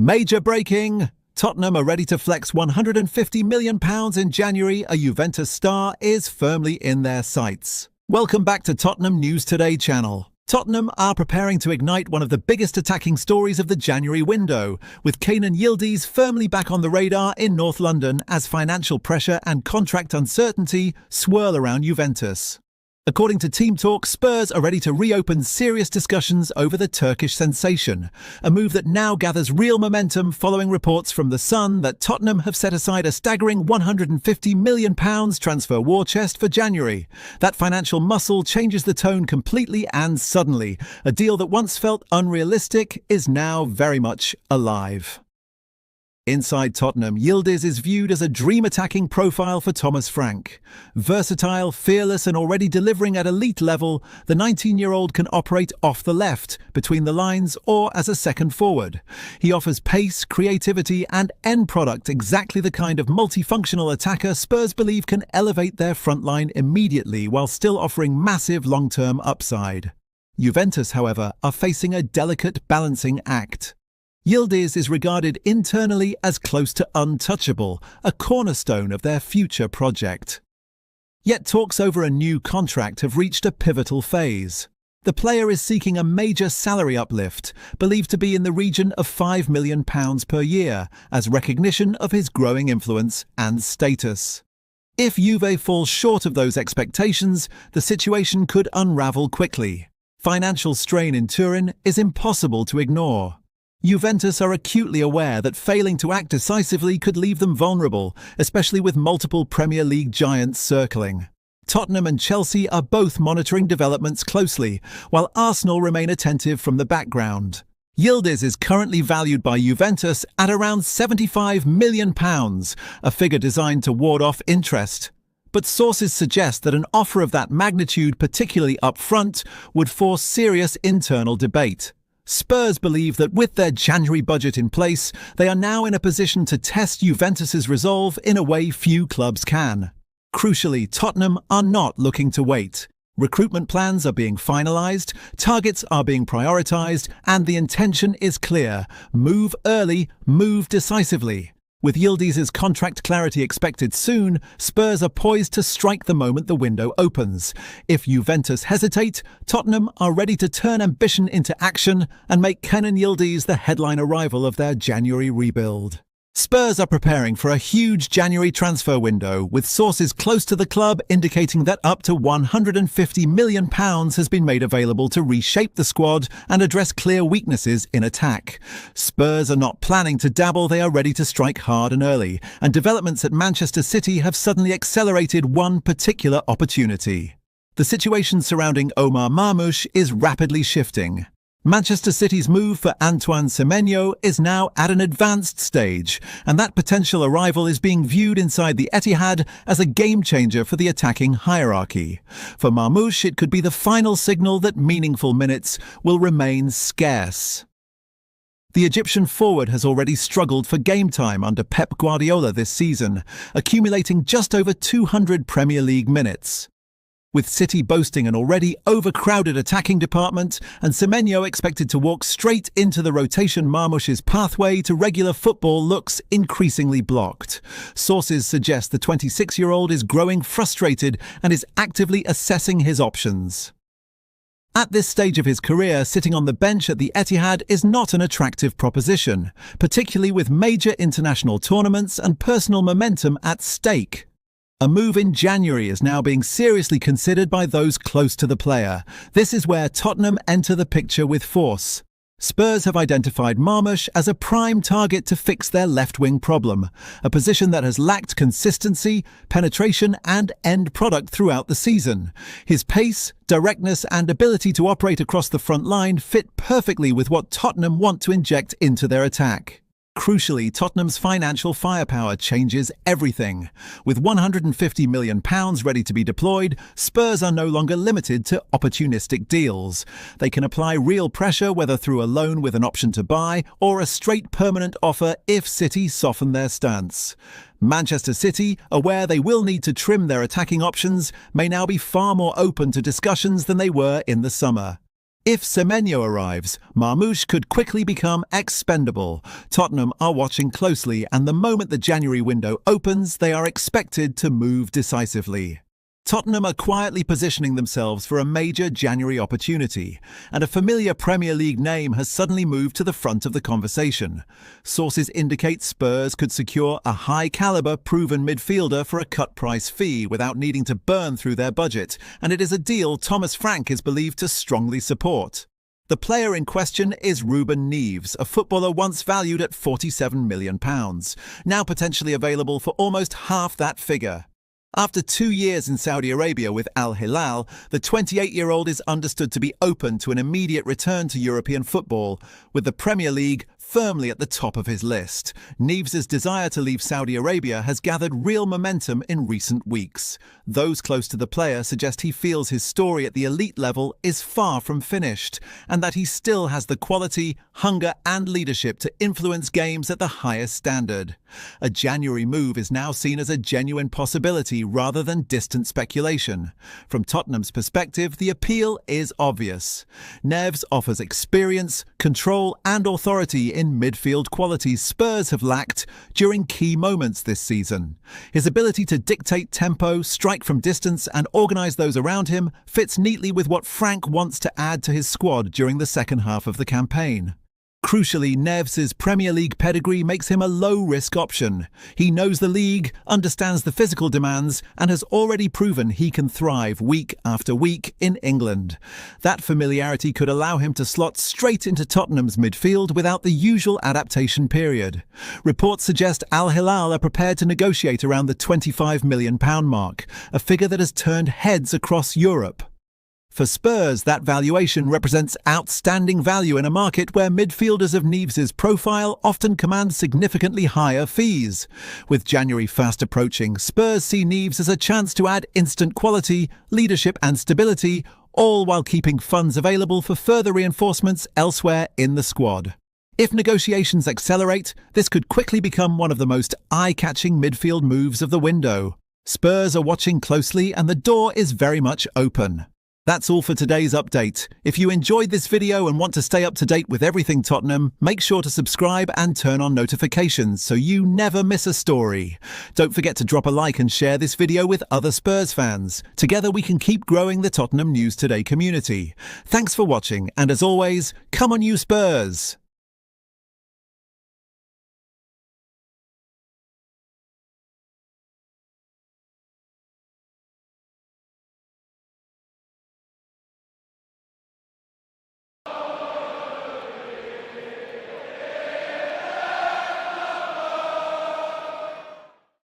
Major breaking! Tottenham are ready to flex £150 million in January. A Juventus star is firmly in their sights. Welcome back to Tottenham News Today channel. Tottenham are preparing to ignite one of the biggest attacking stories of the January window, with Kenan Yildiz firmly back on the radar in North London as financial pressure and contract uncertainty swirl around Juventus. According to TEAMtalk, Spurs are ready to reopen serious discussions over the Turkish sensation, a move that now gathers real momentum following reports from The Sun that Tottenham have set aside a staggering £150 million transfer war chest for January. That financial muscle changes the tone completely and suddenly. A deal that once felt unrealistic is now very much alive. Inside Tottenham, Yildiz is viewed as a dream-attacking profile for Thomas Frank. Versatile, fearless and already delivering at elite level, the 19-year-old can operate off the left, between the lines or as a second forward. He offers pace, creativity and end product, exactly the kind of multifunctional attacker Spurs believe can elevate their front line immediately while still offering massive long-term upside. Juventus, however, are facing a delicate balancing act. Yildiz is regarded internally as close to untouchable, a cornerstone of their future project. Yet talks over a new contract have reached a pivotal phase. The player is seeking a major salary uplift, believed to be in the region of £5 million per year, as recognition of his growing influence and status. If Juve falls short of those expectations, the situation could unravel quickly. Financial strain in Turin is impossible to ignore. Juventus are acutely aware that failing to act decisively could leave them vulnerable, especially with multiple Premier League giants circling. Tottenham and Chelsea are both monitoring developments closely, while Arsenal remain attentive from the background. Yildiz is currently valued by Juventus at around £75 million, a figure designed to ward off interest. But sources suggest that an offer of that magnitude, particularly up front, would force serious internal debate. Spurs believe that with their January budget in place, they are now in a position to test Juventus's resolve in a way few clubs can. Crucially, Tottenham are not looking to wait. Recruitment plans are being finalised, targets are being prioritised, and the intention is clear: move early, move decisively. With Yildiz's contract clarity expected soon, Spurs are poised to strike the moment the window opens. If Juventus hesitate, Tottenham are ready to turn ambition into action and make Kenan Yildiz the headline arrival of their January rebuild. Spurs are preparing for a huge January transfer window, with sources close to the club indicating that up to £150 million has been made available to reshape the squad and address clear weaknesses in attack. Spurs are not planning to dabble, they are ready to strike hard and early, and developments at Manchester City have suddenly accelerated one particular opportunity. The situation surrounding Omar Marmoush is rapidly shifting. Manchester City's move for Antoine Semenyo is now at an advanced stage, and that potential arrival is being viewed inside the Etihad as a game-changer for the attacking hierarchy. For Marmoush, it could be the final signal that meaningful minutes will remain scarce. The Egyptian forward has already struggled for game time under Pep Guardiola this season, accumulating just over 200 Premier League minutes. With City boasting an already overcrowded attacking department and Semenyo expected to walk straight into the rotation, Marmoush's pathway to regular football looks increasingly blocked. Sources suggest the 26-year-old is growing frustrated and is actively assessing his options. At this stage of his career, sitting on the bench at the Etihad is not an attractive proposition, particularly with major international tournaments and personal momentum at stake. A move in January is now being seriously considered by those close to the player. This is where Tottenham enter the picture with force. Spurs have identified Marmoush as a prime target to fix their left-wing problem, a position that has lacked consistency, penetration and end product throughout the season. His pace, directness and ability to operate across the front line fit perfectly with what Tottenham want to inject into their attack. Crucially, Tottenham's financial firepower changes everything. With £150 million ready to be deployed, Spurs are no longer limited to opportunistic deals. They can apply real pressure, whether through a loan with an option to buy or a straight permanent offer if City soften their stance. Manchester City, aware they will need to trim their attacking options, may now be far more open to discussions than they were in the summer. If Semenyo arrives, Marmoush could quickly become expendable. Tottenham are watching closely, and the moment the January window opens, they are expected to move decisively. Tottenham are quietly positioning themselves for a major January opportunity, and a familiar Premier League name has suddenly moved to the front of the conversation. Sources indicate Spurs could secure a high-caliber, proven midfielder for a cut-price fee without needing to burn through their budget, and it is a deal Thomas Frank is believed to strongly support. The player in question is Ruben Neves, a footballer once valued at £47 million, now potentially available for almost half that figure. After 2 years in Saudi Arabia with Al Hilal, the 28-year-old is understood to be open to an immediate return to European football, with the Premier League firmly at the top of his list. Neves' desire to leave Saudi Arabia has gathered real momentum in recent weeks. Those close to the player suggest he feels his story at the elite level is far from finished, and that he still has the quality, hunger and leadership to influence games at the highest standard. A January move is now seen as a genuine possibility rather than distant speculation. From Tottenham's perspective, the appeal is obvious. Neves offers experience, control and authority in midfield qualities Spurs have lacked during key moments this season. His ability to dictate tempo, strike from distance and organise those around him fits neatly with what Frank wants to add to his squad during the second half of the campaign. Crucially, Neves' Premier League pedigree makes him a low-risk option. He knows the league, understands the physical demands, and has already proven he can thrive week after week in England. That familiarity could allow him to slot straight into Tottenham's midfield without the usual adaptation period. Reports suggest Al Hilal are prepared to negotiate around the £25 million mark, a figure that has turned heads across Europe. For Spurs, that valuation represents outstanding value in a market where midfielders of Neves' profile often command significantly higher fees. With January fast approaching, Spurs see Neves as a chance to add instant quality, leadership and stability, all while keeping funds available for further reinforcements elsewhere in the squad. If negotiations accelerate, this could quickly become one of the most eye-catching midfield moves of the window. Spurs are watching closely and the door is very much open. That's all for today's update. If you enjoyed this video and want to stay up to date with everything Tottenham, make sure to subscribe and turn on notifications so you never miss a story. Don't forget to drop a like and share this video with other Spurs fans. Together we can keep growing the Tottenham News Today community. Thanks for watching, and as always, come on you Spurs!